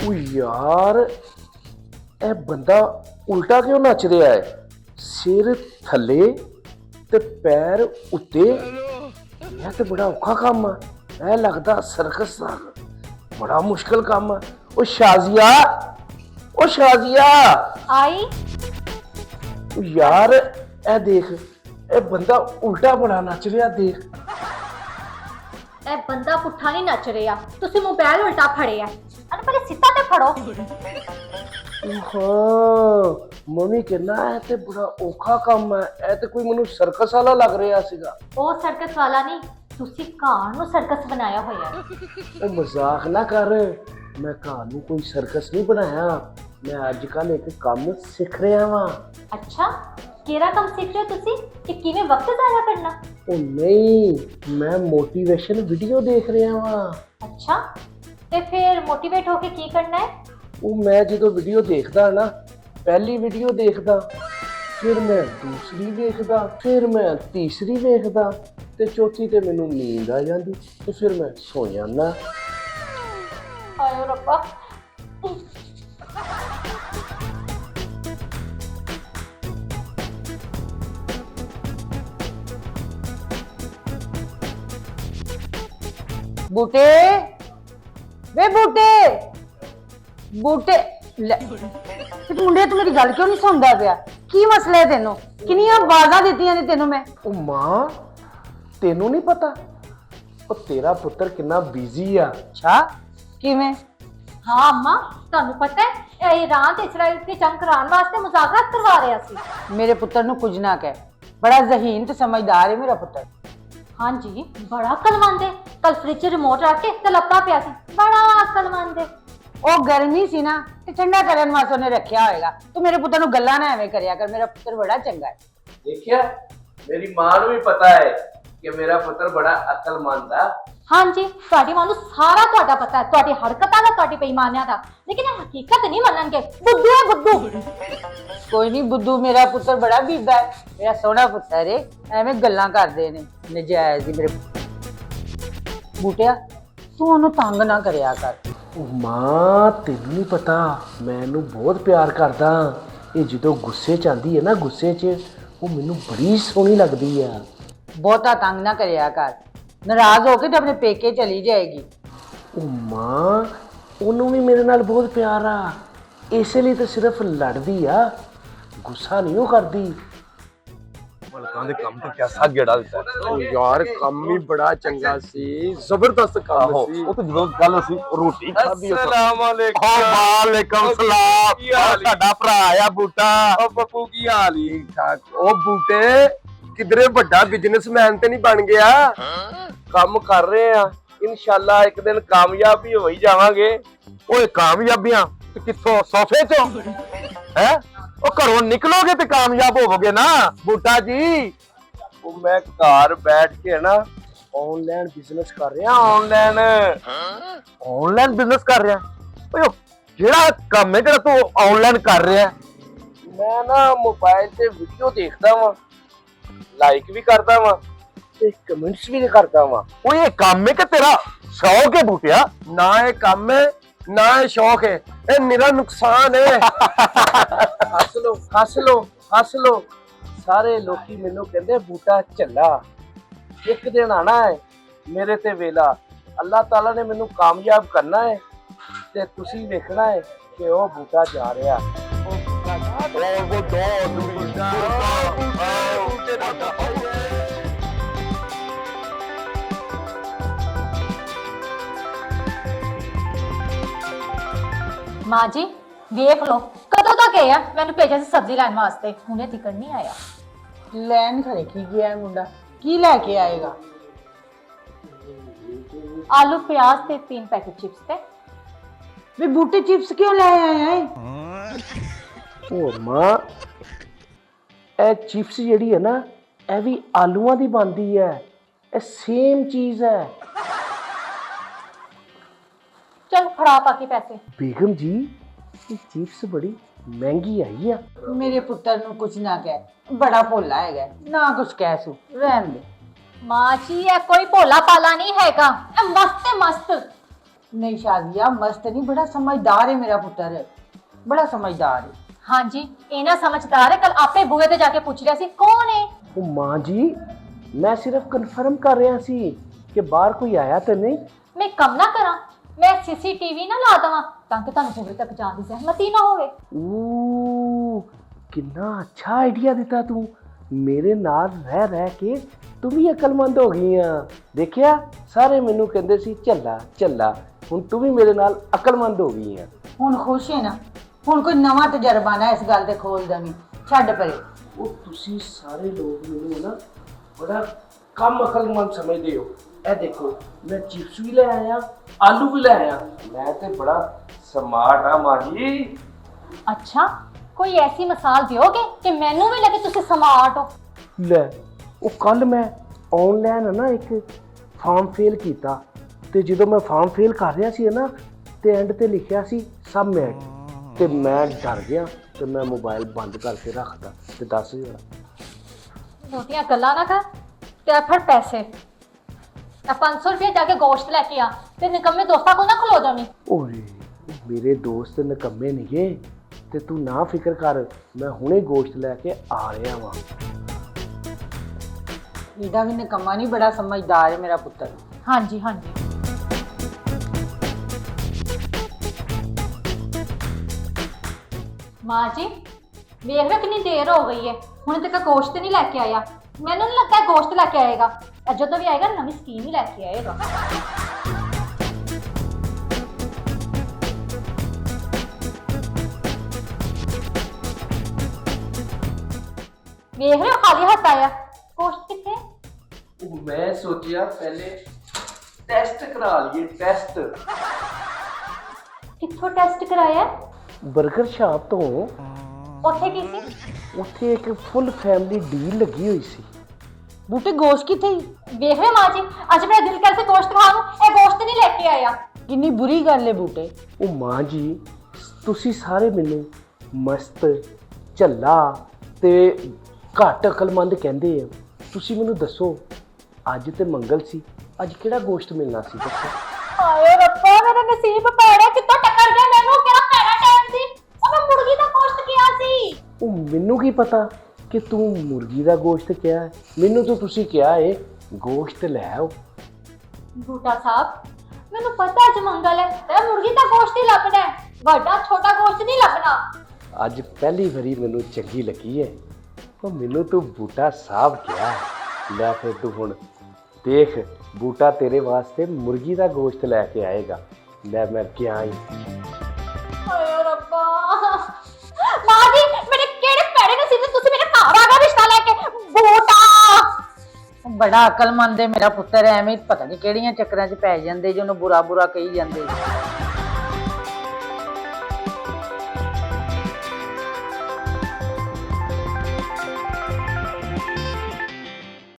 ਉਹ ਯਾਰ ਇਹ ਬੰਦਾ ਉਲਟਾ ਕਿਉਂ ਨੱਚ ਰਿਹਾ ਹੈ? ਸਿਰ ਥੱਲੇ ਤੇ ਪੈਰ ਉੱਤੇ। ਇਹ ਤੇ ਬੜਾ ਔਖਾ ਕੰਮ ਆ। ਇਹ ਲੱਗਦਾ ਸਰਕਸ ਦਾ ਬੜਾ ਮੁਸ਼ਕਲ ਕੰਮ ਆ। ਉਹ ਸ਼ਾਜ਼ੀਆ, ਉਹ ਸ਼ਾਜ਼ੀਆ आई ਉਹ ਯਾਰ ਇਹ ਦੇਖ, ਇਹ ਬੰਦਾ ਉਲਟਾ ਬੜਾ ਨੱਚ ਰਿਹਾ। ਦੇਖ ए बंदा पुट्ठा नहीं नच रहा, तुसी मोबाइल उल्टा फड़े है। अरे पहले सीधा ते फड़ो। ਹਾਂ ਮੰਮੀ ਕਹਿੰਦਾ ਇਹ ਤੇ ਬੜਾ ਔਖਾ ਕੰਮ ਹੈ। ਇਹ ਤੇ ਕੋਈ ਮੈਨੂੰ ਸਰਕਸ ਵਾਲਾ ਲੱਗ ਰਿਹਾ ਸੀਗਾ। ओ सर्कस वाला नहीं, तुसी घार नु सर्कस बनाया होया है। ਉਹ ਮਜ਼ਾਕ ਨਾ ਕਰ, ਮੈਂ ਘਰ ਨੂੰ ਕੋਈ ਸਰਕਸ ਨਹੀਂ ਬਣਾਇਆ। ਮੈਂ ਅੱਜ ਕੱਲ ਇੱਕ ਕੰਮ ਸਿੱਖ ਰਿਹਾ ਵਾਂ। अच्छा केरा काम सीख रहे हो तुसी कि किवें वक्त जाया करना? ਉਹ ਨਹੀਂ, ਮੈਂ ਮੋਟੀਵੇਸ਼ਨ ਵੀਡੀਓ ਦੇਖ ਰਿਹਾ ਵਾਂ। अच्छा ते फिर मोटिवेट होके की करना है? ਉਹ ਮੈਂ ਜਦੋਂ ਵੀਡੀਓ ਦੇਖਦਾ ਨਾ, ਪਹਿਲੀ ਵੀਡੀਓ ਦੇਖਦਾ, ਫਿਰ ਮੈਂ ਦੂਸਰੀ ਵੇਖਦਾ, ਫਿਰ ਮੈਂ ਤੀਸਰੀ ਵੇਖਦਾ ਤੇ ਚੌਥੀ ਤੇ ਮੈਨੂੰ ਨੀਂਦ ਆ ਜਾਂਦੀ ਤੇ ਫਿਰ ਮੈਂ ਸੌ ਜਾਂਦਾ। हाय रब्बा। बूटे वे बूटे बूटे ले ते मुंडे तू मेरी गल क्यों नहीं सुनदा पिया? की मसला है तेनों? किन्नियां आवाज़ां दित्तियां ने तेनों मैं? ਉਹ ਮਾਂ ਤੈਨੂੰ ਨਹੀਂ ਪਤਾ ਉਹ ਤੇਰਾ ਪੁੱਤਰ ਕਿੰਨਾ ਬਿਜ਼ੀ ਆ। अच्छा किवें? हाँ अम्मा, तुहानू पता है ईरान ते इसराइल के जंग कराने वास्ते मुज़ाकरात करवा रहा सी। मेरे पुत्र नु कुछ ना कह, बड़ा ज़हीन ते समझदार है मेरा पुत्र। हाँ जी, बड़ा अक्लमंद है। कल फ्रिज च रिमोट रख के ते लपटा पिया सी। बड़ा अक्लमंद है। ओ गर्मी सी ना ते ठंडा करन वास्ते उन्हें रखया होएगा। तू मेरे पुत्र नु गल्लां ना एवें करया कर, मेरा पुत्र बड़ा चंगा है। ਦੇਖਿਆ ਮੇਰੀ ਮਾਂ ਨੂੰ ਵੀ ਪਤਾ ਹੈ ਕਿ ਮੇਰਾ ਪੁੱਤਰ ਬੜਾ ਅਕਲਮੰਦ ਆ। हाँ जी, तुहाडी मां नू सारा तुहाडा पता है, तुहाडी हरकतां दा, तुहाडी बेईमानियां दा, लेकिन ये हकीकत नहीं मनणगे। बुद्धू है बुद्धू। कोई नहीं बुद्धू, मेरा पुत्र बड़ा बीबा है, मेरा सोहना पुत्र है। एवें गल्लां करदे ने नजायज ही मेरे बूटिया, तू ओनू तंग ना करया कर। ਉਹ ਮਾਂ ਤੈਨੂੰ ਨਹੀਂ ਪਤਾ ਮੈਂ ਇਹਨੂੰ ਬਹੁਤ ਪਿਆਰ ਕਰਦਾ। ਇਹ ਜਦੋਂ ਗੁੱਸੇ 'ਚ ਆਂਦੀ ਹੈ ਨਾ, ਗੁੱਸੇ 'ਚ ਉਹ ਮੈਨੂੰ ਬੜੀ ਸੋਹਣੀ ਲੱਗਦੀ ਆ। बहुता तंग ना करया कर, नाराज होके तो अपने पेके चली जाएगी। ਉਹ ਮਾਂ ਉਹਨੂੰ ਵੀ ਮੇਰੇ ਨਾਲ ਬਹੁਤ ਪਿਆਰ ਆ, ਇਸੇ ਲਈ ਤਾਂ ਸਿਰਫ ਲੜਦੀ ਆ, ਗੁੱਸਾ ਨਹੀਂ ਉਹ ਕਰਦੀ। ਮਲਕਾਂ ਦੇ ਕੰਮ ਤੇ ਕਿਆ ਗੇੜਾ ਦਿੱਤਾ। ਉਹ ਯਾਰ ਕੰਮ ਹੀ ਬੜਾ ਚੰਗਾ ਸੀ, ਜ਼ਬਰਦਸਤ ਕੰਮ ਆਹੋ ਸੀ। ਉਹ ਤੇ ਜਦੋਂ ਕੱਲ ਅਸੀਂ ਰੋਟੀ ਖਾਧੀ अस्सलाम वालेकुम। ਵਾਲੇਕਮ ਸਲਾਮ। ਕੀ ਹਾਲ ਈ? ਸਾਡਾ ਭਰਾ ਆ ਬੂਟਾ। ਉਹ ਬੱਪੂ ਕੀ ਹਾਲ ਈ? ਠੀਕ ਠਾਕ। ਉਹ ਬੂਟੇ ਕਿਧਰੇ ਵੱਡਾ ਬਿਜ਼ਨਸਮੈਨ ਤੇ ਨਹੀਂ ਬਣ ਗਿਆ? ਕੰਮ ਕਰ ਰਹੇ ਆ, ਇਨਸ਼ਾਅੱਲਾ ਇੱਕ ਦਿਨ ਕਾਮਯਾਬ ਵੀ ਹੋ ਹੀ ਜਾਵਾਂਗੇ। ਓਏ ਕਾਮਯਾਬੀਆਂ ਤੇ ਕਿੱਥੋਂ? ਸੋਫੇ ਚੋਂ ਹੈ? ਉਹ ਘਰੋਂ ਨਿਕਲੋਗੇ ਤੇ ਕਾਮਯਾਬ ਹੋਵੋਗੇ ਨਾ ਬੂਟਾ ਜੀ। ਉਹ ਮੈਂ ਘਰ ਬੈਠ ਕੇ ਨਾ ਆਨਲਾਈਨ ਬਿਜ਼ਨਸ ਕਰ ਰਿਹਾ। ਆਨਲਾਈਨ ਬਿਜ਼ਨਸ ਕਰ ਰਿਹਾ? ਓਏ ਉਹ ਜਿਹੜਾ ਕੰਮ ਹੈ ਜਿਹੜਾ ਤੂੰ ਆਨਲਾਈਨ ਕਰ ਰਿਹਾ? ਮੈਂ ਨਾ ਮੋਬਾਈਲ ਤੇ ਵੀਡੀਓ ਦੇਖਦਾ ਵਾਂ, ਲਾਈਕ ਵੀ ਕਰਦਾ ਵਾਂ ਤੇ ਕਮੈਂਟਸ ਵੀ ਕਰਦਾ ਵਾਂ। ਓਏ ਇਹ ਕੰਮ ਹੈ ਕਿ ਤੇਰਾ ਸ਼ੌਕ ਹੈ ਬੂਟਿਆ? ਨਾ ਇਹ ਕੰਮ ਹੈ ਨਾ ਇਹ ਸ਼ੌਕ ਹੈ, ਇਹ ਨਿਰਾ ਨੁਕਸਾਨ ਹੈ। ਹੱਸ ਲੋ ਹੱਸ ਲੋ ਹੱਸ ਲੋ। ਸਾਰੇ ਲੋਕੀ ਮੈਨੂੰ ਕਹਿੰਦੇ ਬੂਟਾ ਝੱਲਾ। ਇੱਕ ਦਿਨ ਆਣਾ ਹੈ ਮੇਰੇ ਤੇ ਵੇਲਾ, ਅੱਲਾਹ ਤਾਲਾ ਨੇ ਮੈਨੂੰ ਕਾਮਯਾਬ ਕਰਨਾ ਹੈ ਤੇ ਤੁਸੀਂ ਵੇਖਣਾ ਹੈ ਕਿ ਉਹ ਬੂਟਾ ਜਾ ਰਿਹਾ। मां जी देख लो कदों तक है मैंने भेजा सी सब्जी लैन वास्ते, हुणे तिकड़ नहीं आया। लैन खरे की गया है मुंडा, की लेके आएगा? आलू प्याज ते 3 पैकेट चिप्स थे। वे बूटे चिप्स क्यों ले आए हैं? ਉਹ ਮਾਂ ਇਹ ਚਿਪਸ ਜਿਹੜੀ ਹੈ ਨਾ, ਇਹ ਵੀ ਆਲੂਆਂ ਦੀ ਬਣਦੀ ਹੈ। ਇਹ ਸੇਮ ਚੀਜ਼ ਹੈ। चल फड़ा बाकी पैसे। बेगम जी ये चिप्स बड़ी महंगी आई है। मेरे पुत्र नु कुछ ना कह, बड़ा भोला है ना, कुछ कह सू रहन दे। माँ जी ये कोई भोला पाला नहीं हैगा, ये मस्त है मस्त। नहीं शादिया मस्त नहीं, बड़ा समझदार है मेरा पुत्र, बड़ा समझदार है। ਹਾਂਜੀ ਇਹਨਾਂ ਸਮਝਦਾਰ ਹੈ। ਕੱਲ ਆਪੇ ਬੂਹੇ ਤੇ ਜਾ ਕੇ ਪੁੱਛ ਰਿਹਾ ਸੀ ਕੌਣ ਹੈ। ਉਹ ਮਾਂ ਜੀ ਮੈਂ ਸਿਰਫ ਕਨਫਰਮ ਕਰ ਰਿਹਾ ਸੀ ਕਿ ਬਾਹਰ ਕੋਈ ਆਇਆ ਤਾਂ ਨਹੀਂ। ਮੈਂ ਕੰਮ ਨਾ ਕਰਾਂ, ਮੈਂ ਸੀਸੀਟੀਵੀ ਨਾ ਲਾ ਦਵਾਂ ਤਾਂ ਕਿ ਤੁਹਾਨੂੰ ਬੂਹੇ ਤੱਕ ਜਾਣ ਦੀ ਜ਼ਹਿਮਤ ਹੀ ਨਾ ਹੋਵੇ। ਓ ਕਿੰਨਾ ਅੱਛਾ ਆਈਡੀਆ ਦਿੱਤਾ ਤੂੰ। ਮੇਰੇ ਨਾਲ ਰਹਿ ਰਹਿ ਕੇ ਤੂੰ ਵੀ ਅਕਲਮੰਦ ਹੋ ਗਈ ਆ। ਦੇਖਿਆ ਸਾਰੇ ਮੈਨੂੰ ਕਹਿੰਦੇ ਸੀ ਝੱਲਾ ਝੱਲਾ, ਹੁਣ ਤੂੰ ਵੀ ਮੇਰੇ ਨਾਲ ਅਕਲਮੰਦ ਹੋ ਗਈ ਆ। ਹੁਣ ਖੁਸ਼ ਹੈ ਨਾ, ਹੁਣ ਕੋਈ ਨਵਾਂ ਤਜਰਬਾ ਨਾ ਇਸ ਗੱਲ ਤੇ ਖੋਲ ਦੇਵੀਂ, ਛੱਡ ਪਰੇ। ਉਹ ਤੁਸੀਂ ਸਾਰੇ ਲੋਕ ਮੈਨੂੰ ਨਾ ਬੜਾ ਕਮ ਅਕਲਮੰਦ ਸਮਝਦੇ ਹੋ। ਇਹ ਦੇਖੋ ਮੈਂ ਚਿਪਸ ਵੀ ਲੈ ਆਇਆ, ਆਲੂ ਵੀ ਲੈ ਆਇਆ, ਮੈਂ ਤੇ ਬੜਾ ਸਮਾਰਟ ਆ ਮਾਂ ਜੀ। ਅੱਛਾ ਕੋਈ ਐਸੀ ਮਿਸਾਲ ਦਿਓਗੇ ਕਿ ਮੈਨੂੰ ਵੀ ਲੱਗੇ ਤੁਸੀਂ ਸਮਾਰਟ ਹੋ। ਲੈ ਉਹ ਕੱਲ ਮੈਂ ਆਨਲਾਈਨ ਨਾ ਇੱਕ ਫਾਰਮ ਫਿਲ ਕੀਤਾ ਤੇ ਜਦੋਂ ਮੈਂ ਫਾਰਮ ਫਿਲ ਕਰ ਰਿਹਾ ਸੀ ਨਾ ਤੇ ਐਂਡ ਤੇ ਲਿਖਿਆ ਸੀ ਸਬਮਿਟ, ਤੇ ਮੈਂ ਡਰ ਗਿਆ ਤੇ ਮੈਂ ਮੋਬਾਈਲ ਬੰਦ ਕਰਕੇ ਰੱਖਤਾ ਤੇ 10,000। ਰੋਟੀਆਂ ਗੱਲਾਂ ਨਾ ਕਰ ਤੇ ਫਿਰ ਪੈਸੇ ਆ 500 ਰੁਪਏ ਜਾ ਕੇ ਗੋਸ਼ਤ ਲੈ ਕੇ ਆ ਤੇ ਨਿਕੰਮੇ ਦੋਸਤਾਂ ਕੋ ਨਾ ਖਲੋ ਜਾਵੀਂ। ਓਏ ਮੇਰੇ ਦੋਸਤ ਨਿਕੰਮੇ ਨਹੀਂਗੇ ਤੇ ਤੂੰ ਨਾ ਫਿਕਰ ਕਰ, ਮੈਂ ਹੁਣੇ ਗੋਸ਼ਤ ਲੈ ਕੇ ਆ ਰਿਹਾ ਵਾਂ। ਇਹਦਾ ਵੀ ਨਿਕੰਮਾ ਨਹੀਂ, ਬੜਾ ਸਮਝਦਾਰ ਹੈ ਮੇਰਾ ਪੁੱਤਰ। ਹਾਂਜੀ ਹਾਂਜੀ ਮਾਂ ਜੀ ਵੇਖ ਲਓ ਕਿੰਨੀ ਦੇਰ ਹੋ ਗਈ ਹੈ, ਹੁਣ ਤੱਕ ਗੋਸ਼ਤ ਨਹੀਂ ਲੈ ਕੇ ਆਇਆ। ਮੈਨੂੰ ਨਹੀਂ ਲੱਗਦਾ ਗੋਸ਼ਤ ਲੈ ਕੇ ਆਏਗਾ। ਜਦੋਂ ਵੀ ਆਏਗਾ ਨਵੀਂ ਸਕੀਮ ਹੀ ਲੈ ਕੇ ਆਏਗਾ। ਵੇਖ ਰਹੇ ਹੋ ਖਾਲੀ ਹੱਥ ਆਇਆ। ਗੋਸ਼ਤ ਕਿੱਥੇ? ਮੈਂ ਸੋਚਿਆ ਪਹਿਲੇ ਟੈਸਟ ਕਰਾ ਲਈਏ। ਟੈਸਟ ਕਿੱਥੋਂ ਟੈਸਟ ਕਰਾਇਆ? ਬਰਗਰ ਸ਼ਾਪ ਤੋਂ। ਉੱਥੇ ਕੀ ਸੀ? ਉੱਥੇ ਇੱਕ ਫੁੱਲ ਫੈਮਿਲੀ ਡੀਲ ਲੱਗੀ ਹੋਈ ਸੀ। ਬੂਟੇ ਗੋਸ਼ਤ ਕਿੱਥੇ ਹੀ? ਵੇਖ ਰਹੇ ਮਾਂ ਜੀ ਅੱਜ ਮੇਰਾ ਦਿਲ ਕਰ ਸੇ ਗੋਸ਼ਤ ਖਾਣ ਨੂੰ, ਇਹ ਗੋਸ਼ਤ ਨਹੀਂ ਲੈ ਕੇ ਆਇਆ। ਕਿੰਨੀ ਬੁਰੀ ਗੱਲ ਹੈ ਬੂਟੇ। ਉਹ ਮਾਂ ਜੀ ਤੁਸੀਂ ਸਾਰੇ ਮੈਨੂੰ ਮਸਤ ਝੱਲਾ ਤੇ ਘੱਟ ਅਕਲਮੰਦ ਕਹਿੰਦੇ ਆ। ਤੁਸੀਂ ਮੈਨੂੰ ਦੱਸੋ ਅੱਜ ਤੇ ਮੰਗਲ ਸੀ, ਅੱਜ ਕਿਹੜਾ ਗੋਸ਼ਤ ਮਿਲਣਾ ਸੀ ਦੱਸੋ। ਹਾਏ ਰੱਬਾ ਮੇਰਾ ਨਸੀਬ ਪੈੜਾ ਕਿੱਥੋਂ ਟੱਕਰ ਗਿਆ, ਮੈਨੂੰ ਕਿਹੜਾ ਪੈੜਾ ਟਾਈਮ ਸੀ। ਉਹ ਮੈਂ ਮੁਰਗੀ ਦਾ ਗੋਸ਼ਤ ਕਿਹਾ ਸੀ। ਉਹ ਮੈਨੂੰ ਕੀ ਪਤਾ ਕਿ ਤੂੰ ਮੁਰਗੀ ਦਾ ਗੋਸ਼ਤ ਕਿਹਾ ਹੈ। ਮੈਨੂੰ ਤਾਂ ਤੁਸੀਂ ਕਿਹਾ ਏ ਗੋਸ਼ਤ ਲੈ ਆਓ। ਬੂਟਾ ਸਾਹਿਬ ਮੈਨੂੰ ਪਤਾ ਅੱਜ ਮੰਗਲ ਹੈ ਤੇ ਮੁਰਗੀ ਦਾ ਗੋਸ਼ਤ ਹੀ ਲੱਭਣਾ ਹੈ, ਵੱਡਾ ਛੋਟਾ ਗੋਸ਼ਤ ਨਹੀਂ ਲੱਭਣਾ। ਅੱਜ ਪਹਿਲੀ ਵਾਰੀ ਮੈਨੂੰ ਚੰਗੀ ਲੱਗੀ ਹੈ। ਉਹ ਮੈਨੂੰ ਤੂੰ ਬੂਟਾ ਸਾਹਿਬ ਕਿਹਾ। ਲੈ ਫਿਰ ਤੂੰ ਹੁਣ ਦੇਖ ਬੂਟਾ ਤੇਰੇ ਵਾਸਤੇ ਮੁਰਗੀ ਦਾ ਗੋਸ਼ਤ ਲੈ ਕੇ ਆਏਗਾ। ਲੈ ਮੈਂ ਗਿਆ ਹੀ। ਹਾਏ ਰੱਬਾ ਮਾਂ ਜੀ ਮੇਰੇ ਕਿਹੜੇ ਪੈੜੇ ਨਸੀਬ ਨੇ ਤੁਸੀਂ ਮੇਰੇ ਘਰ ਆ ਗਏ ਰਿਸ਼ਤਾ ਲੈ ਕੇ। ਬੂਟਾ ਬੜਾ ਅਕਲਮੰਦ ਹੈ ਮੇਰਾ ਪੁੱਤਰ, ਐਵੇਂ ਪਤਾ ਨਹੀਂ ਕਿਹੜੀਆਂ ਚੱਕਰਾਂ 'ਚ ਪੈ ਜਾਂਦੇ ਜੇ ਉਹਨੂੰ ਬੁਰਾ ਬੁਰਾ ਕਹੀ ਜਾਂਦੇ।